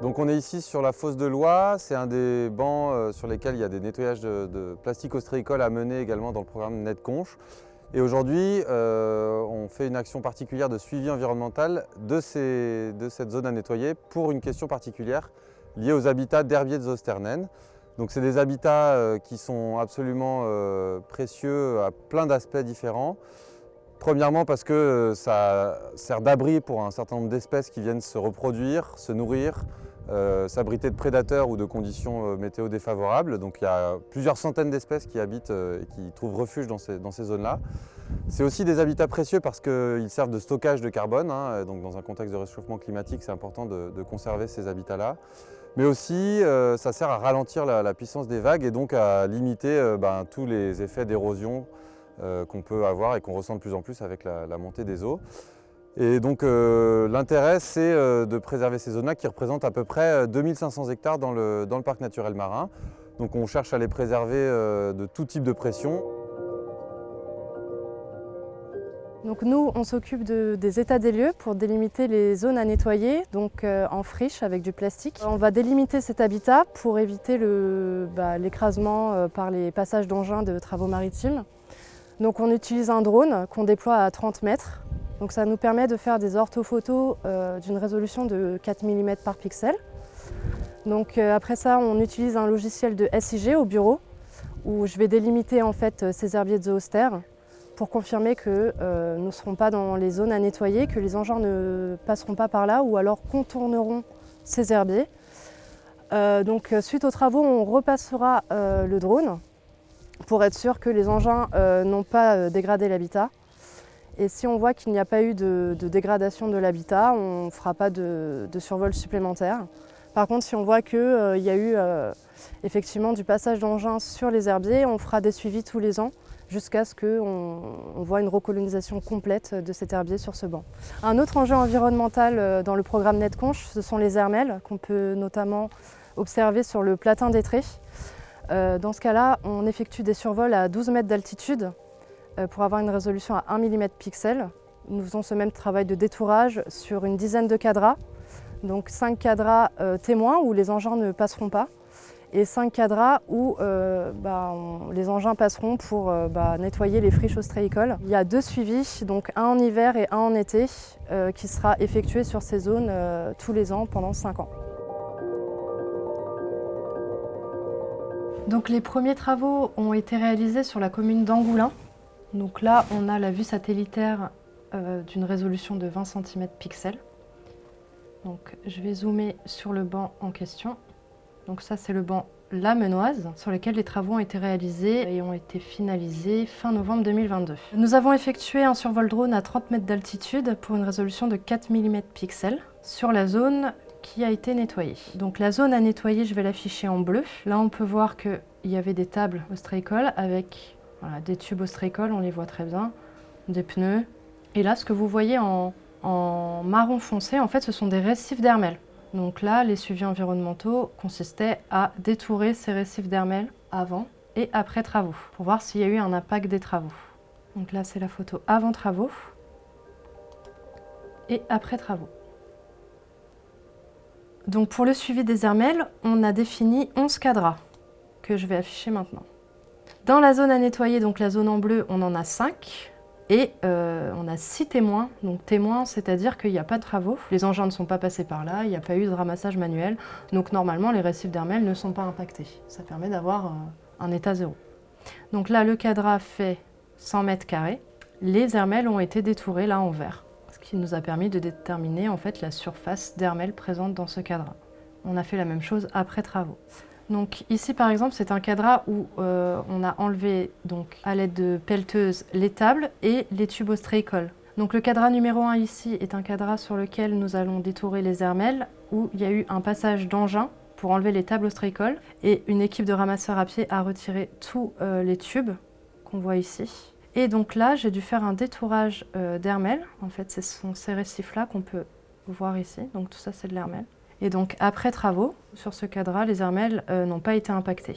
Donc on est ici sur la fosse de Loie, c'est un des bancs sur lesquels il y a des nettoyages de plastique ostréicole à mener également dans le programme NetConch. Et aujourd'hui, on fait une action particulière de suivi environnemental de cette zone à nettoyer pour une question particulière liée aux habitats d'herbiers de Zoosternen. Donc c'est des habitats qui sont absolument précieux à plein d'aspects différents. Premièrement parce que ça sert d'abri pour un certain nombre d'espèces qui viennent se reproduire, se nourrir, s'abriter de prédateurs ou de conditions météo défavorables. Donc il y a plusieurs centaines d'espèces qui habitent et qui trouvent refuge dans ces zones-là. C'est aussi des habitats précieux parce qu'ils servent de stockage de carbone. Donc dans un contexte de réchauffement climatique, c'est important de conserver ces habitats-là. Mais aussi, ça sert à ralentir la puissance des vagues et donc à limiter tous les effets d'érosion qu'on peut avoir et qu'on ressent de plus en plus avec la montée des eaux. Et donc l'intérêt, c'est de préserver ces zones-là qui représentent à peu près 2500 hectares dans le parc naturel marin. Donc on cherche à les préserver de tout type de pression. Donc nous, on s'occupe des états des lieux pour délimiter les zones à nettoyer, donc en friche avec du plastique. On va délimiter cet habitat pour éviter l'écrasement par les passages d'engins de travaux maritimes. Donc on utilise un drone qu'on déploie à 30 mètres. Donc ça nous permet de faire des orthophotos d'une résolution de 4 mm par pixel. Donc après ça, on utilise un logiciel de SIG au bureau où je vais délimiter en fait ces herbiers de Zooster pour confirmer que nous ne serons pas dans les zones à nettoyer, que les engins ne passeront pas par là ou alors contourneront ces herbiers. Donc suite aux travaux, on repassera le drone pour être sûr que les engins n'ont pas dégradé l'habitat. Et si on voit qu'il n'y a pas eu de dégradation de l'habitat, on ne fera pas de survol supplémentaire. Par contre, si on voit qu'il y a eu effectivement du passage d'engins sur les herbiers, on fera des suivis tous les ans jusqu'à ce qu'on voit une recolonisation complète de cet herbier sur ce banc. Un autre enjeu environnemental dans le programme NetConch, ce sont les hermelles qu'on peut notamment observer sur le platin d'Étré. Dans ce cas-là, on effectue des survols à 12 mètres d'altitude pour avoir une résolution à 1 mm pixel. Nous faisons ce même travail de détourage sur une dizaine de cadras. Donc 5 cadras témoins où les engins ne passeront pas et 5 cadras où les engins passeront pour nettoyer les friches ostréicoles. Il y a 2 suivis, donc un en hiver et un en été, qui sera effectué sur ces zones tous les ans pendant 5 ans. Donc les premiers travaux ont été réalisés sur la commune d'Angoulins. Donc là, on a la vue satellitaire d'une résolution de 20 cm pixels. Donc je vais zoomer sur le banc en question. Donc ça, c'est le banc La Menoise, sur lequel les travaux ont été réalisés et ont été finalisés fin novembre 2022. Nous avons effectué un survol drone à 30 mètres d'altitude pour une résolution de 4 mm pixels sur la zone qui a été nettoyée. Donc la zone à nettoyer, je vais l'afficher en bleu. Là, on peut voir qu'il y avait des tables ostréicoles avec des tubes ostréicoles, on les voit très bien, des pneus. Et là, ce que vous voyez en marron foncé, en fait, ce sont des récifs d'hermelles. Donc là, les suivis environnementaux consistaient à détourer ces récifs d'hermelles avant et après travaux, pour voir s'il y a eu un impact des travaux. Donc là, c'est la photo avant travaux et après travaux. Donc pour le suivi des hermelles, on a défini 11 cadras que je vais afficher maintenant. Dans la zone à nettoyer, donc la zone en bleu, on en a 5 et on a 6 témoins. Donc témoins, c'est-à-dire qu'il n'y a pas de travaux, les engins ne sont pas passés par là, il n'y a pas eu de ramassage manuel, donc normalement les récifs d'hermelles ne sont pas impactés. Ça permet d'avoir un état zéro. Donc là, le cadre fait 100 mètres carrés, les hermelles ont été détourées là en vert, ce qui nous a permis de déterminer en fait la surface d'hermelles présente dans ce cadre. On a fait la même chose après travaux. Donc ici par exemple, c'est un cadre où on a enlevé donc, à l'aide de pelleteuses les tables et les tubes ostréicoles. Donc le cadre numéro 1 ici est un cadre sur lequel nous allons détourer les hermelles où il y a eu un passage d'engin pour enlever les tables ostréicoles et une équipe de ramasseurs à pied a retiré tous les tubes qu'on voit ici. Et donc là, j'ai dû faire un détourage d'hermelles. En fait, ce sont ces récifs-là qu'on peut voir ici. Donc tout ça, c'est de l'hermelle. Et donc après travaux, sur ce cadre, les hermelles n'ont pas été impactées.